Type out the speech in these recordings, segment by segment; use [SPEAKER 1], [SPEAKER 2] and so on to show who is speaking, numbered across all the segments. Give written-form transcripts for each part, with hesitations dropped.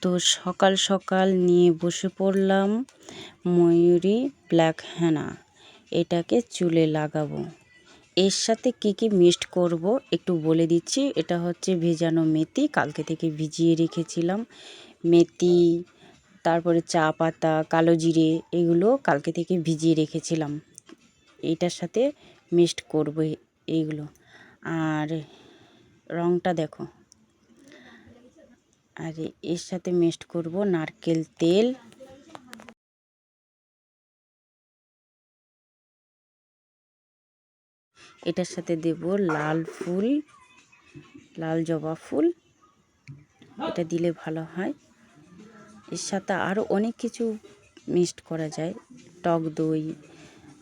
[SPEAKER 1] তো সকাল সকাল নিয়ে বসে পড়লাম ময়ূরী ব্ল্যাক হেনা। এটাকে চুলে লাগাবো। এর সাথে কি মিক্সড করব একটু বলে দিচ্ছি। এটা হচ্ছে ভেজানো মেথি, কালকে থেকে ভিজিয়ে রেখেছিলাম। মেথি, তারপরে চা পাতা, কালো জিরে, এগুলো কালকে থেকে ভিজিয়ে রেখেছিলাম। এইটার সাথে মিক্সড করব এইগুলো। আর রংটা দেখো। আর এর সাথে মিক্সড করব নারকেল তেল, এটার সাথে দেব লাল ফুল, লাল জবা ফুল, এটা দিলে ভালো হয়। এর সাথে আরও অনেক কিছু মিক্সড করা যায়, টক দই,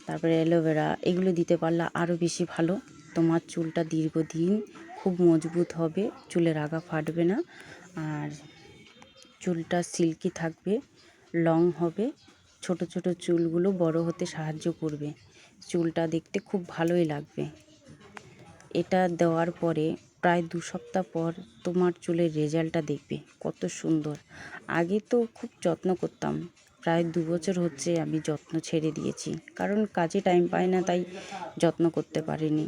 [SPEAKER 1] তারপরে অ্যালোভেরা, এগুলো দিতে পারলে আরও বেশি ভালো। তোমার চুলটা দীর্ঘদিন খুব মজবুত হবে, চুলের আগা ফাটবে না, আর চুলটা সিল্কি থাকবে, লং হবে, ছোট ছোট চুলগুলো বড় হতে সাহায্য করবে, চুলটা দেখতে খুব ভালোই লাগবে। এটা দেওয়ার পরে প্রায় 2 সপ্তাহ পর তোমার চুলের রেজাল্টটা দেখবে কত সুন্দর। আগে তো খুব যত্ন করতাম, প্রায় 2 বছর হচ্ছে আমি যত্ন ছেড়ে দিয়েছি, কারণ কাজে টাইম পাই না, তাই যত্ন করতে পারিনি।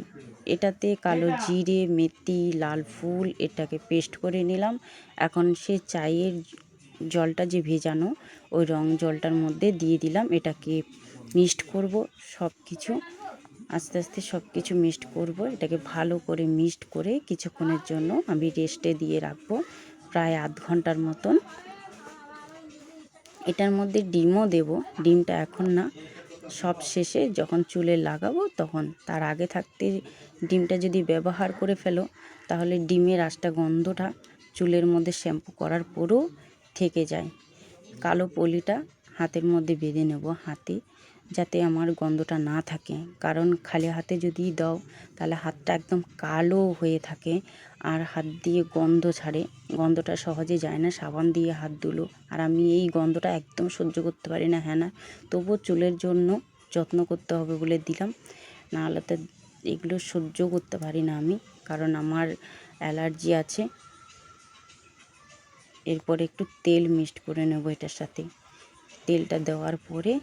[SPEAKER 1] এটাতে কালো জিরে, মেথি, লাল ফুল, এটাকে পেস্ট করে নিলাম। এখন সে চায়ের জলটা যে ভেজানো, ওই রং জলটার মধ্যে দিয়ে দিলাম। এটাকে মিক্সড করব সব কিছু, আস্তে আস্তে সব কিছু মিক্সড করব। এটাকে ভালো করে মিক্সড করে কিছুক্ষণের জন্য আমি রেস্টে দিয়ে রাখবো, প্রায় আধ ঘন্টার মতন। এটার মধ্যে ডিমও দেব, ডিমটা এখন না, সব শেষে যখন চুলে লাগাবো তখন। তার আগে থাকতে ডিমটা যদি ব্যবহার করে ফেলো, তাহলে ডিমের আঁশটা, গন্ধটা চুলের মধ্যে শ্যাম্পু করার পরেও থেকে যায়। কালো পলিটা হাতের মধ্যে বেঁধে নেব, হাতে, যাতে আমার গন্ধটা না থাকে। কারণ খালি হাতে যদি দাও তাহলে হাতটা একদম কালো হয়ে থাকে, আর হাত দিয়ে গন্ধ ছাড়ে, গন্ধটা সহজে যায় না। সাবান দিয়ে হাত ধুলো, আর আমি এই গন্ধটা একদম সহ্য করতে পারি না। হ্যাঁ না, তবুও চুলের জন্য যত্ন করতে হবে বলে দিলাম, নাহলে তো এগুলো সহ্য করতে পারি না আমি, কারণ আমার অ্যালার্জি আছে। এরপরে একটু তেল মিক্সড করে নেব এটার সাথে। তেলটা দেওয়ার পরে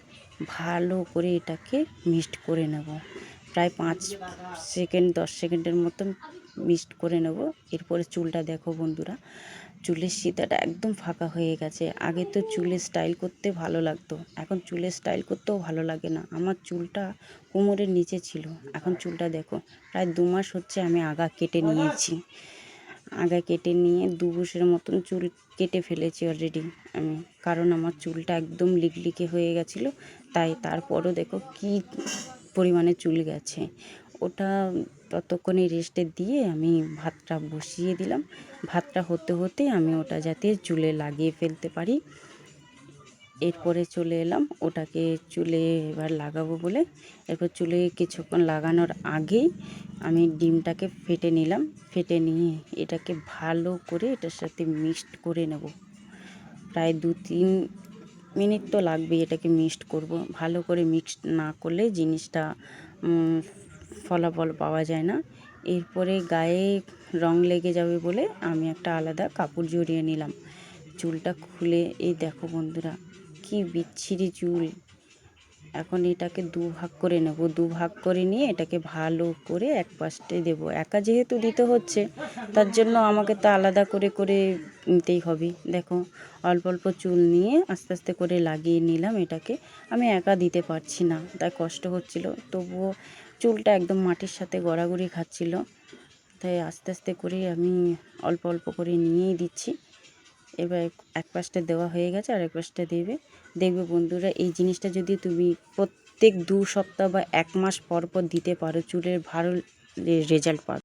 [SPEAKER 1] ভালো করে এটাকে মিক্সড করে নেব, প্রায় 5 সেকেন্ড 10 সেকেন্ডের মতন মিক্সড করে নেব। এরপরে চুলটা দেখো বন্ধুরা, চুলের সিধাটা একদম ফাঁকা হয়ে গেছে। আগে তো চুলে স্টাইল করতে ভালো লাগতো, এখন চুলে স্টাইল করতেও ভালো লাগে না। আমার চুলটা কোমরের নিচে ছিল, এখন চুলটা দেখো প্রায় 2 মাস হচ্ছে আমি আগা কেটে নিয়েছি। আগা কেটে নিয়ে 2 বুশের মতন চুল কেটে ফেলেছি অলরেডি আমি, কারণ আমার চুলটা একদম লিকলিকে হয়ে গেছিলো। তাই তারপরও দেখো কি পরিমাণে চুল গেছে। ওটা ততক্ষণে রেস্টে দিয়ে আমি ভাতটা বসিয়ে দিলাম। ভাতটা হতে হতে আমি ওটা যাতে চুলে লাগিয়ে ফেলতে পারি। এরপরে চলে এলাম ওটাকে চুলে এবার লাগাবো বলে। এরপর চুলে কিছুক্ষণ লাগানোর আগেই আমি ডিমটাকে ফেটে নিলাম। ফেটে নিয়ে এটাকে ভালো করে এটার সাথে মিক্সড করে নেব। প্রায় 2-3 মিনিট তো লাগবেই, এটাকে মিক্সড করব। ভালো করে মিক্সড না করলে জিনিসটা ফলাফল পাওয়া যায় না। এরপরে গায়ে রং লেগে যাবে বলে আমি একটা আলাদা কাপড় জড়িয়ে নিলাম। চুলটা খুলে এই দেখো বন্ধুরা, কি বিচ্ছিরি চুল। এখন এটাকে 2 ভাগ করে নেব। 2 ভাগ করে নিয়ে এটাকে ভালো করে এক পাশে দেবো। একা যেহেতু দিতে হচ্ছে, তার জন্য আমাকে তো আলাদা করে করে নিতেই হবে। দেখো অল্প অল্প চুল নিয়ে আস্তে আস্তে করে লাগিয়ে নিলাম। এটাকে আমি একা দিতে পারছি না, তাই কষ্ট হচ্ছিল। তবুও চুলটা একদম মাটির সাথে গড়াগড়ি খাচ্ছিল, তাই আস্তে আস্তে করে আমি অল্প অল্প করে নিয়েই দিচ্ছি। এবার এক পাশটা দেওয়া হয়ে গেছে, আর এক পাশটা দেখবে বন্ধুরা, এই জিনিসটা যদি তুমি প্রত্যেক 2 সপ্তাহ বা 1 মাস পর পর দিতে পারো, চুলের ভালো রেজাল্ট পাবে।